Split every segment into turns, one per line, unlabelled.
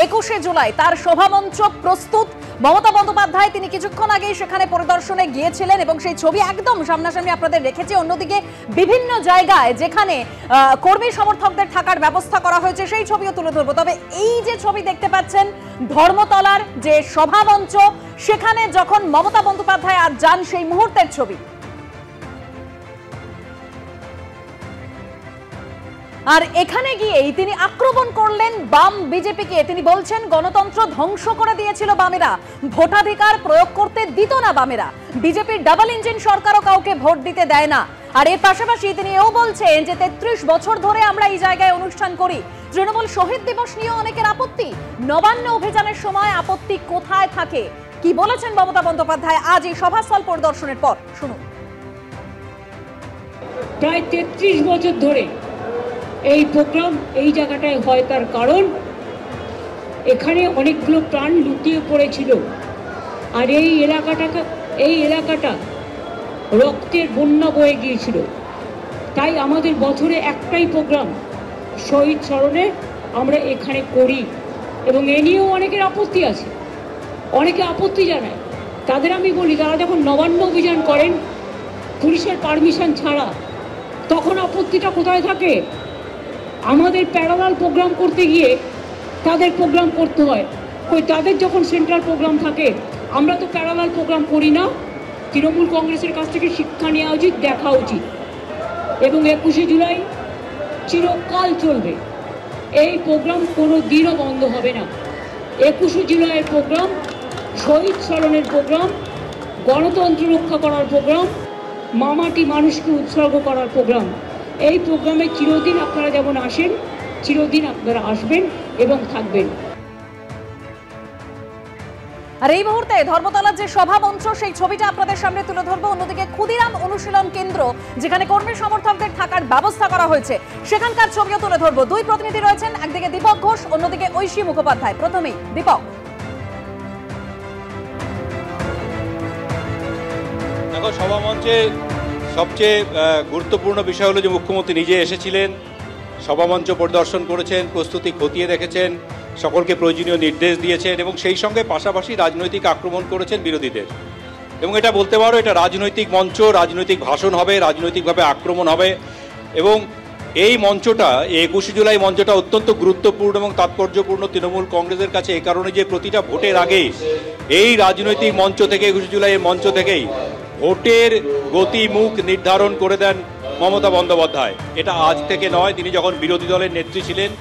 21শে জুলাই তার সভামঞ্চ প্রস্তুত। মমতা বন্দ্যোপাধ্যায় তিনি কিছুক্ষণ আগেই সেখানে পরিদর্শনে গিয়েছিলেন এবং সেই ছবি একদম সামনাসামনি আপনাদের রেখেছি। অন্যদিকে বিভিন্ন জায়গায় যেখানে কর্মী সমর্থকদের থাকার ব্যবস্থা করা হয়েছে সেই ছবিও তুলে ধরবো। তবে এই যে ছবি দেখতে পাচ্ছেন ধর্মতলার যে সভামঞ্চ, সেখানে যখন মমতা বন্দ্যোপাধ্যায় আজ যান সেই মুহূর্তের ছবি। আর এখানে গিয়েই তিনি আক্রমণ করলেন বাম বিজেপিকে। তিনি বলছেন গণতন্ত্র ধ্বংস করে দিয়েছিল বামেরা, ভোটাধিকার প্রয়োগ করতে দিত না বামেরা, বিজেপির ডাবল ইঞ্জিন সরকারও কাউকে ভোট দিতে দেয় না। আর এর পাশাপাশি তিনি এও বলছেন যে 33 বছর ধরে আমরা এই জায়গায় অনুষ্ঠান করি। তৃণমূল শহীদ দিবস নিয়ে অনেকের আপত্তি, নবান্ন অভিযানের সময় আপত্তি কোথায় থাকে, কি বলেছেন মমতা বন্দ্যোপাধ্যায় আজ এই সভাস্থল পরিদর্শনের পর শুনুন।
প্রায় 33 বছর ধরে এই প্রোগ্রাম এই জায়গাটায় হয়, তার কারণ এখানে অনেকগুলো প্রাণ লুকিয়ে পড়েছিল। আর এই এলাকাটা রক্তের বন্যা বয়ে গিয়েছিল। তাই আমাদের বছরে একটাই প্রোগ্রাম শহীদ স্মরণে আমরা এখানে করি, এবং এ নিয়েও অনেকের আপত্তি আছে, অনেকে আপত্তি জানায়। তাদের আমি বলি, তারা যখন নবান্ন অভিযান করেন পুলিশের পারমিশন ছাড়া, তখন আপত্তিটা কোথায় থাকে? আমাদের প্যারালাল প্রোগ্রাম করতে গিয়ে তাদের প্রোগ্রাম করতে হয়। তাদের যখন সেন্ট্রাল প্রোগ্রাম থাকে, আমরা তো প্যারালাল প্রোগ্রাম করি না। তৃণমূল কংগ্রেসের কাছ থেকে শিক্ষা নেওয়া উচিত, দেখা উচিত। এবং 21শে জুলাই চিরকাল চলবে, এই প্রোগ্রাম কোনো দিনও বন্ধ হবে না। 21শে জুলাইয়ের প্রোগ্রাম শহীদ স্মরণের প্রোগ্রাম, গণতন্ত্র রক্ষা করার প্রোগ্রাম, মামাটি মানুষকে উৎসর্গ করার প্রোগ্রাম। এই প্রোগ্রামে চিরদিন আপনারা যেমন আসেন, চিরদিন আপনারা আসবেন এবং থাকবেন।
আর এই মুহূর্তে ধর্মতলার যে সভামঞ্চ সেই ছবিটা আপনাদের সামনে তুলে ধরবো। অন্যদিকে ক্ষুদিরাম অনুশীলন কেন্দ্র, যেখানে কর্মী সমর্থকদের থাকার ব্যবস্থা করা হয়েছে, সেখানকার ছবিও তুলে ধরবো। দুই প্রতিনিধি রয়েছেন, একদিকে দীপক ঘোষ, অন্যদিকে ঐশী মুখোপাধ্যায়। প্রথমেই দীপক।
দেখো, সভামঞ্চে সবচেয়ে গুরুত্বপূর্ণ বিষয় হলো যে মুখ্যমন্ত্রী নিজে এসেছিলেন, সভামঞ্চ পরিদর্শন করেছেন, প্রস্তুতি খতিয়ে দেখেছেন, সকলকে প্রয়োজনীয় নির্দেশ দিয়েছেন এবং সেই সঙ্গে পাশাপাশি রাজনৈতিক আক্রমণ করেছেন বিরোধীদের। এবং এটা বলতে পারো এটা রাজনৈতিক মঞ্চ, রাজনৈতিক ভাষণ হবে, রাজনৈতিকভাবে আক্রমণ হবে। এবং এই মঞ্চটা, 21শে জুলাই মঞ্চটা অত্যন্ত গুরুত্বপূর্ণ এবং তাৎপর্যপূর্ণ তৃণমূল কংগ্রেসের কাছে, এই কারণে যে প্রতিটা ভোটের আগে এই রাজনৈতিক মঞ্চ থেকে, 21শে জুলাইয়ের মঞ্চ থেকেই ভোটের গতিমুখ নির্ধারণ করে দেন মমতা বন্দ্যোপাধ্যায়। এটা আজ থেকে নয়, তিনি যখন বিরোধী দলের নেত্রী ছিলেন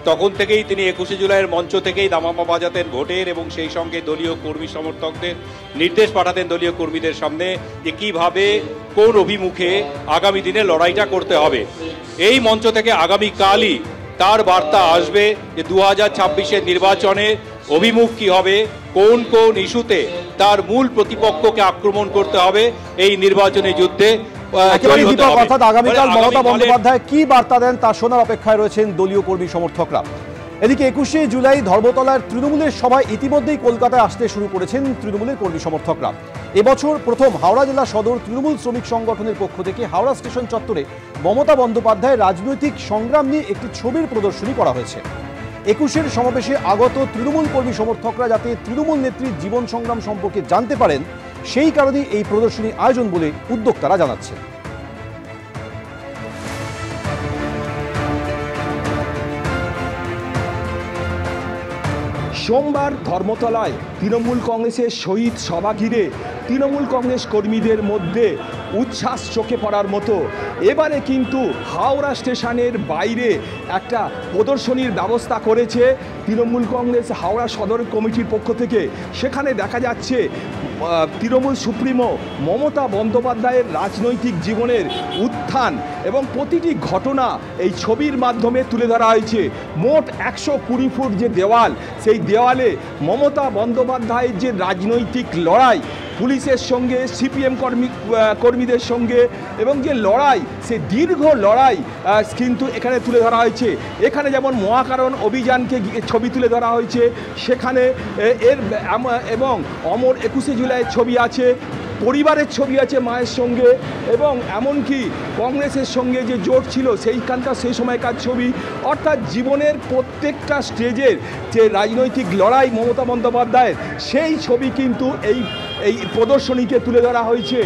তখন থেকেই তিনি 21শে জুলাইয়ের মঞ্চ থেকেই দামামা বাজাতেন ভোটের, এবং সেই সঙ্গে দলীয় কর্মী সমর্থকদের নির্দেশ পাঠাতেন দলীয় কর্মীদের সামনে যে কীভাবে কোন অভিমুখে আগামী দিনে লড়াইটা করতে হবে। এই মঞ্চ থেকে আগামীকালই তার বার্তা আসবে যে 2026-এর নির্বাচনে অভিমুখ কী হবে, কোন কোন ইস্যুতে তার মূল প্রতিপক্ষকে আক্রমণ করতে হবে এই নির্বাচনী যুদ্ধে।
অর্থাৎ আগামীকাল মমতা বন্দ্যোপাধ্যায় কি বার্তা দেন তা শোনার অপেক্ষায় রয়েছেন দলীয় কর্মী সমর্থকরা। এদিকে 21শে জুলাই ধর্মতলার তৃণমূলের সভায় ইতিমধ্যেই কলকাতায় আসতে শুরু করেছেন তৃণমূলের কর্মী সমর্থকরা। এবছর প্রথম হাওড়া জেলা সদর তৃণমূল শ্রমিক সংগঠনের পক্ষ থেকে হাওড়া স্টেশন চত্বরে মমতা বন্দ্যোপাধ্যায়ের রাজনৈতিক সংগ্রাম নিয়ে একটি ছবির প্রদর্শনী করা হয়েছে। 21-এর সমাবেশে আগত তৃণমূল কর্মী সমর্থকরা যাতে তৃণমূল নেত্রীর জীবন সংগ্রাম সম্পর্কে জানতে পারেন, সেই কারণেই এই প্রদর্শনী আয়োজন বলে উদ্যোক্তারা জানাচ্ছেন।
সোমবার ধর্মতলায় তৃণমূল কংগ্রেসের শহীদ সভা ঘিরে তৃণমূল কংগ্রেস কর্মীদের মধ্যে উচ্ছ্বাস চোখে পড়ার মতো। এবারে কিন্তু হাওড়া স্টেশনের বাইরে একটা প্রদর্শনীর ব্যবস্থা করেছে তৃণমূল কংগ্রেস হাওড়া সদর কমিটির পক্ষ থেকে। সেখানে দেখা যাচ্ছে তৃণমূল সুপ্রিমো মমতা বন্দ্যোপাধ্যায়ের রাজনৈতিক জীবনের উত্থান এবং প্রতিটি ঘটনা এই ছবির মাধ্যমে তুলে ধরা হয়েছে। মোট 120 ফুট যে দেওয়াল, সেই দেওয়ালে মমতা বন্দ্যোপাধ্যায়ের যে রাজনৈতিক লড়াই, পুলিশের সঙ্গে, সিপিএম কর্মীদের সঙ্গে, এবং যে লড়াই, সে দীর্ঘ লড়াই কিন্তু এখানে তুলে ধরা হয়েছে। এখানে যেমন মহাকারণ অভিযানকে ছবি তুলে ধরা হয়েছে, সেখানে এবং অমর 21শে জুলাইয়ের ছবি আছে, পরিবারের ছবি আছে মায়ের সঙ্গে, এবং এমনকি কংগ্রেসের সঙ্গে যে জোট ছিল সেইখানকার সেই সময়কার ছবি। অর্থাৎ জীবনের প্রত্যেকটা স্টেজের যে রাজনৈতিক লড়াই মমতা বন্দ্যোপাধ্যায়ের, সেই ছবি কিন্তু এই প্রদর্শনীতে তুলে ধরা হয়েছে।